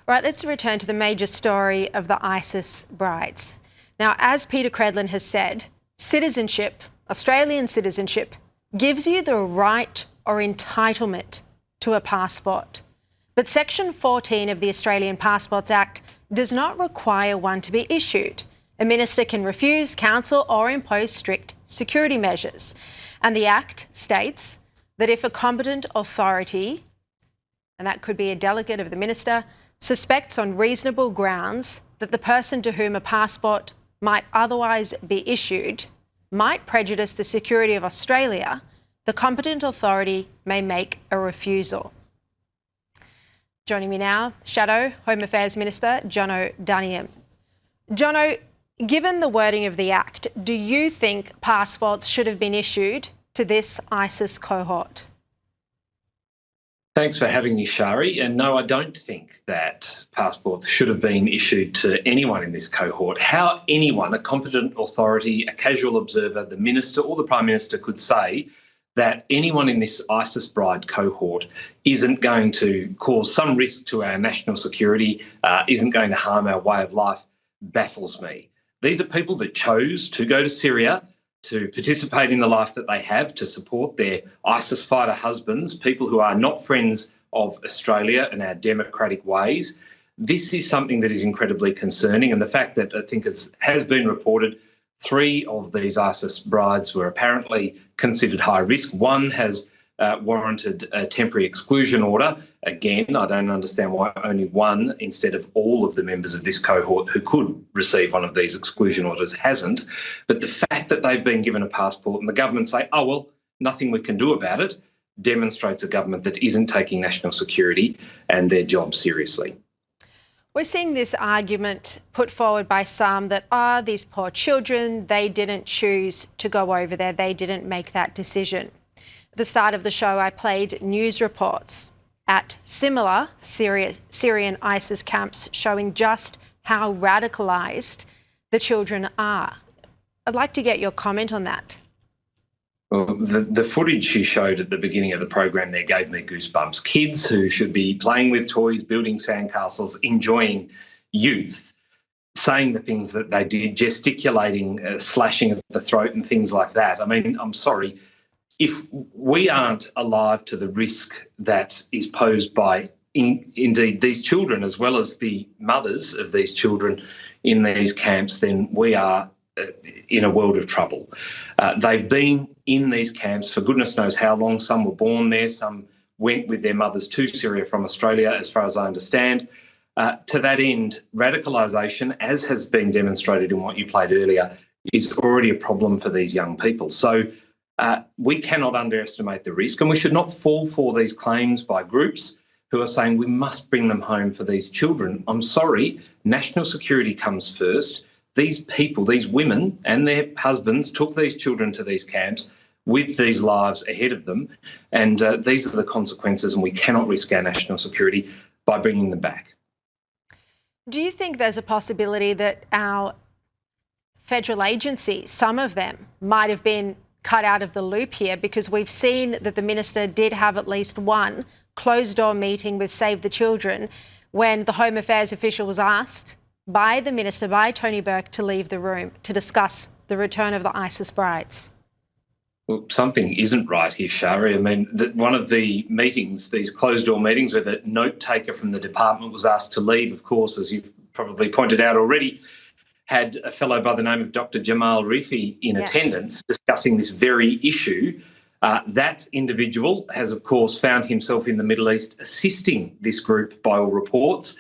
Right, let's return to the major story of the ISIS brides. Now, as Peter Credlin has said, citizenship, Australian citizenship, gives you the right or entitlement to a passport. But Section 14 of the Australian Passports Act does not require one to be issued. A minister can refuse, counsel or impose strict security measures. And the Act states that if a competent authority, and that could be a delegate of the minister, suspects on reasonable grounds that the person to whom a passport might otherwise be issued might prejudice the security of Australia, the competent authority may make a refusal. Joining me now, Shadow Home Affairs Minister Jono Duniam. Jono, given the wording of the Act, do you think passports should have been issued to this ISIS cohort? Thanks for having me, Shari. And no, I don't think that passports should have been issued to anyone in this cohort. How anyone, a competent authority, a casual observer, the minister or the Prime Minister could say that anyone in this ISIS bride cohort isn't going to cause some risk to our national security, isn't going to harm our way of life, baffles me. These are people that chose to go to Syria to participate in the life that they have, to support their ISIS fighter husbands, people who are not friends of Australia and our democratic ways. This is something that is incredibly concerning, and the fact that I think it has been reported 3 of these ISIS brides were apparently considered high risk. One has warranted a temporary exclusion order. Again, I don't understand why only one instead of all of the members of this cohort who could receive one of these exclusion orders hasn't. But the fact that they've been given a passport and the government say, oh, well, nothing we can do about it, demonstrates a government that isn't taking national security and their job seriously. We're seeing this argument put forward by some that, these poor children, they didn't choose to go over there, they didn't make that decision. At the start of the show, I played news reports at similar Syrian ISIS camps showing just how radicalised the children are. I'd like to get your comment on that. Well, the footage she showed at the beginning of the program there gave me goosebumps. Kids who should be playing with toys, building sandcastles, enjoying youth, saying the things that they did, gesticulating, slashing at the throat and things like that. I mean, I'm sorry. If we aren't alive to the risk that is posed by, indeed, these children, as well as the mothers of these children in these camps, then we are in a world of trouble. They've been in these camps for goodness knows how long. Some were born there, some went with their mothers to Syria from Australia, as far as I understand. To that end, radicalisation, as has been demonstrated in what you played earlier, is already a problem for these young people. So we cannot underestimate the risk, and we should not fall for these claims by groups who are saying we must bring them home for these children. I'm sorry, national security comes first. These people, these women and their husbands took these children to these camps with these lives ahead of them, and these are the consequences, and we cannot risk our national security by bringing them back. Do you think there's a possibility that our federal agencies, some of them, might have been cut out of the loop here, because we've seen that the minister did have at least one closed-door meeting with Save the Children when the Home Affairs official was asked by the minister, by Tony Burke, to leave the room to discuss the return of the ISIS brides? Well, something isn't right here, Shari. I mean, one of the meetings, these closed-door meetings where the note-taker from the department was asked to leave, of course, as you've probably pointed out already, had a fellow by the name of Dr. Jamal Rifi in attendance discussing this very issue. That individual has, of course, found himself in the Middle East assisting this group, by all reports,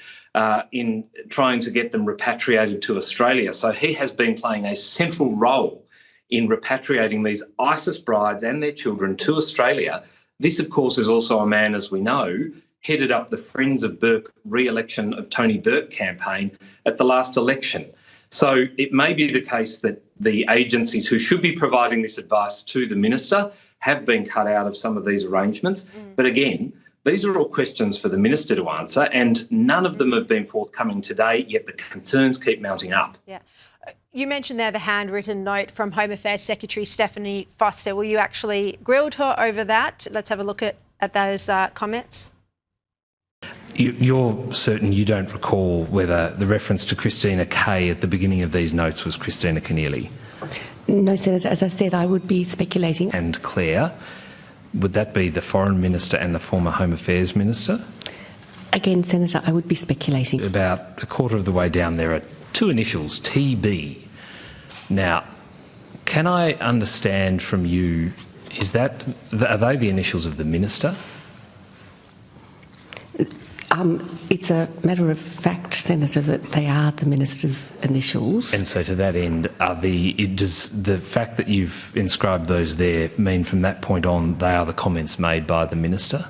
in trying to get them repatriated to Australia. So he has been playing a central role in repatriating these ISIS brides and their children to Australia. This, of course, is also a man, as we know, headed up the Friends of Burke re-election of Tony Burke campaign at the last election. So it may be the case that the agencies who should be providing this advice to the minister have been cut out of some of these arrangements. But again, these are all questions for the minister to answer, and none of them have been forthcoming today, yet the concerns keep mounting up. Yeah. You mentioned there the handwritten note from Home Affairs Secretary Stephanie Foster. Were you actually grilled her over that? Let's have a look at those comments. You're certain you don't recall whether the reference to Christina Kay at the beginning of these notes was Christina Keneally? No, Senator. As I said, I would be speculating. And Claire, would that be the Foreign Minister and the former Home Affairs Minister? Again, Senator, I would be speculating. About a quarter of the way down, there are two initials, TB. Now, can I understand from you, are they the initials of the Minister? It's a matter of fact, Senator, that they are the Minister's initials. And so to that end, does the fact that you've inscribed those there mean from that point on they are the comments made by the Minister?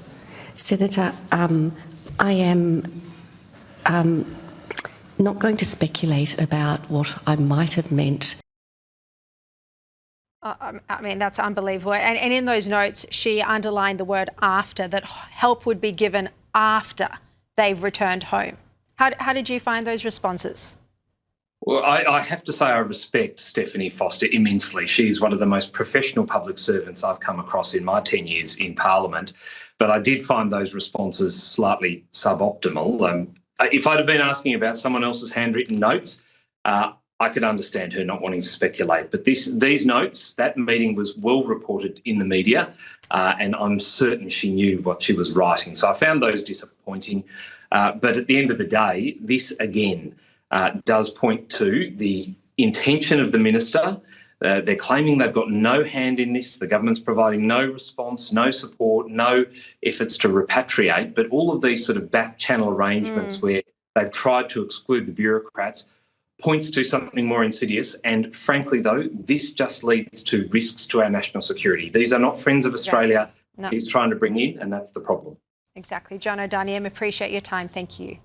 Senator, I am not going to speculate about what I might have meant. I mean, that's unbelievable. And in those notes, she underlined the word after, that help would be given after they've returned home. How did you find those responses? Well, I have to say I respect Stephanie Foster immensely. She's one of the most professional public servants I've come across in my 10 years in Parliament. But I did find those responses slightly suboptimal. If I'd have been asking about someone else's handwritten notes, I could understand her not wanting to speculate. But these notes, that meeting was well reported in the media, and I'm certain she knew what she was writing. So I found those disappointing. But at the end of the day, this again does point to the intention of the Minister. They're claiming they've got no hand in this. The government's providing no response, no support, no efforts to repatriate. But all of these sort of back-channel arrangements where they've tried to exclude the bureaucrats points to something more insidious. And frankly, though, this just leads to risks to our national security. These are not friends of Australia. He's trying to bring in, and that's the problem. Exactly. Jono, Duniam, appreciate your time. Thank you.